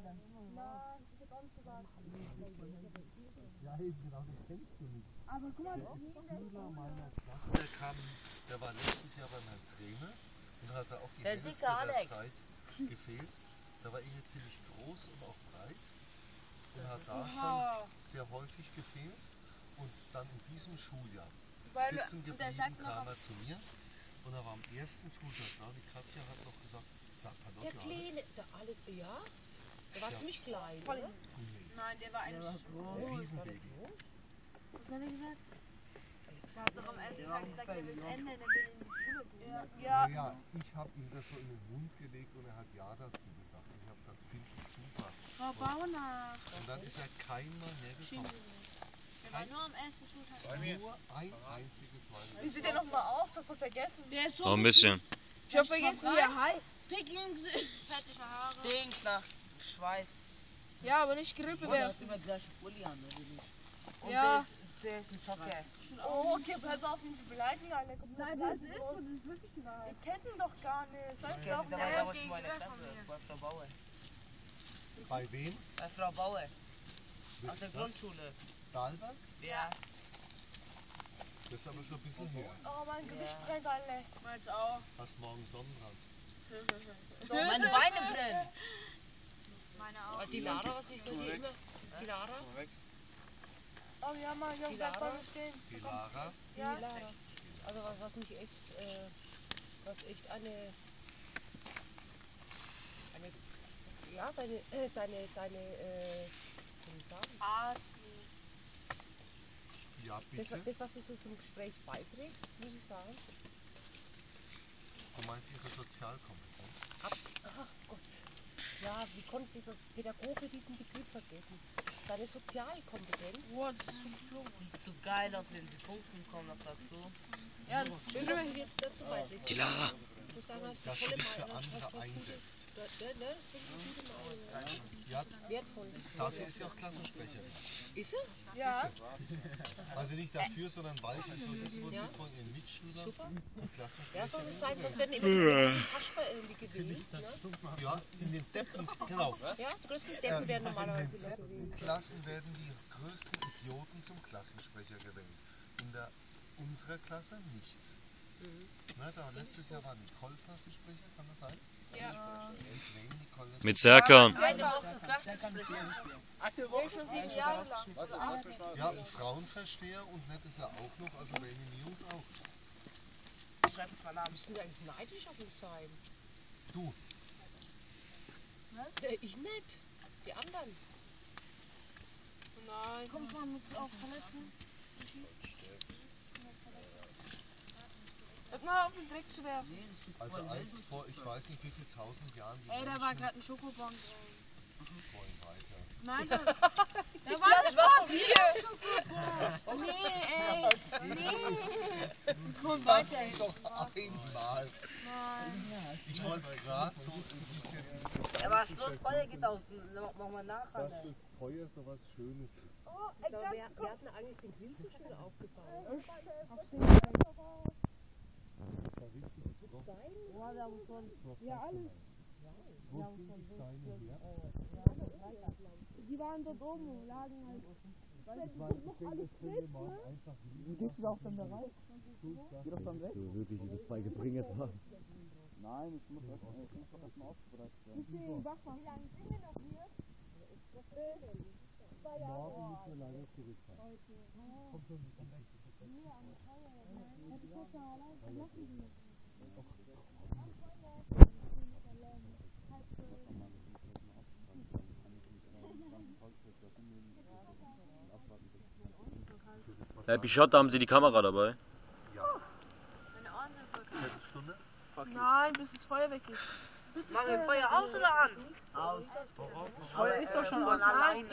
Nein, ich hab auch nicht gesagt. Ja, eben genau, das kennst du nicht. Aber guck mal, der war letztes Jahr beim Herrn Trainer und hatte auch die Der Hälfte dicke der Alex. Zeit gefehlt. Da war ich jetzt ziemlich groß und auch breit und hat da schon sehr häufig gefehlt. Und dann in diesem Schuljahr sitzen geblieben, kam er zu mir und er war am ersten Schultag da. Die Katja hat noch gesagt, sag mal doch, Der Kleine, der Alex, ja? Der war ziemlich klein, oder? nein, der war eigentlich ein Riesenbaby. Was hat er gesagt? Der hat doch am ersten Tag gesagt, er will ändern, er will in die Schule gehen. Ja. Naja, ich habe ihm das so in den Mund gelegt und er hat ja dazu gesagt. Ich habe gesagt, finde ich super. Frau Bauernach. Und dann ist er keinmal hergekommen. Der war nur am ersten Schultag. Nur ein einziges Mal. Wie sieht der nochmal aus? Das hast du vergessen. Der ist so. Noch ein bisschen. Ich hab vergessen, wie er heißt. Pickel im Gesicht. Fettige Haare. Stinkt nach Schweiß. Ja, aber nicht Grippe Der wäre. hat immer gleiche Pulli an, oder nicht? Und Ja. der ist ein Zocker. Oh, okay, pass auf, nicht beleidigen, Alter. Nein, das ist so, das ist wirklich die Wahrheit. Wir kennen ihn doch gar nicht. Soll ich doch Der war damals in meiner Klasse, bei Frau Bauer. Bei wem? Bei Frau Bauer, aus Wer der ist das? Grundschule. Dahlberg? Ja. Das ist aber schon ein bisschen her. Oh, mein Gesicht brennt, Alter. Meins auch. Hast morgen Sonnenbrand. Meine Beine brennen. Meine auch. Die Lara, was ich tue immer. Die Lara? Oh ja, Mann, ich hab Die gesagt, Lara? beim Stehen. Die Lara? Ja. Die Lara. Also was mich echt, was echt eine ja, deine, soll ich sagen? Art. Ja, bitte. Das, was du so zum Gespräch beiträgst, muss ich sagen. Du meinst ihre Sozialkompetenz? Ach Gott. Ja, wie konnte ich als Pädagoge diesen Begriff vergessen? Deine Sozialkompetenz. Boah, das ist so geflogen. Sieht so geil aus, wenn die Punkten kommen noch dazu. Ja, das ist Schön, dass du dir dazu beiträgst. Die Lara. Ich muss sagen, hast du Dass du tolle dich für Meinung, andere hast was einsetzt. Gutes. Ja, ne, das finde ich eine gute Meinung. Ja, Wertvoll. dafür ist sie auch Klassensprecherin. Ist sie? Ja. Also nicht dafür, sondern weil sie so ist, wo Ja. sie von ihren Mitschülern Super. Klassensprecherin Ja, soll es sein, sonst werden immer die größten Kasper irgendwie gewählt. Ne? Ja, in den Deppen, genau. Ja, die größten Deppen werden normalerweise immer gewählt. In Klassen werden die größten Idioten zum Klassensprecher gewählt. In unserer Klasse nichts. Na, letztes Jahr war Nicole Klassensprecher, kann das sein? Ja. Nicole. Mit Serkan. Der ist schon 7 Jahre lang. Also 8. Ja, ein Frauenversteher und nett ist er auch noch, also bei den Jungs auch. Schreib mal Namen. Müssen die eigentlich neidisch auf uns sein? Du, Ich nicht. Die anderen. Nein. Kommt mal mit auf Toilette. Hört mal auf den Dreck zu werfen. also als vor, ich weiß nicht wie viel tausend Jahren die Ey, da war Menschen gerade ein Schokobon drin. wollen weiter. Nein, da war ein Schokobon. Nee, ey. Komm Lass weiter. mich doch einmal. Nein. Ich wollte gerade so ein bisschen, Ja, aber Schluss, Feuer geht aus. Machen wir nachher. dass das Feuer so was Schönes ist. Oh, Wir hatten eigentlich den Grill so schön aufgebaut. Das war richtig trocken. Ja, alles. Wo sind die Steine her? Die waren dort oben und lagen halt. Ich meine, ich denke, das können wir morgen einfach liegen. Wie gehst du auch dann da rein? Geh doch dann weg. Du wirklich diese zwei Gebringe hast. Nein, ich muss doch erstmal aufbereitet werden. Deswegen Bachmann. Morgen müssen wir leider zurückfahren. Komm schon mit dem Recht. Herr Pichotte, haben Sie die Kamera dabei? Viertelstunde? Nein, bis das Feuer weg ist. Machen wir Feuer aus oder an? Aus. Feuer ist doch schon an alleine.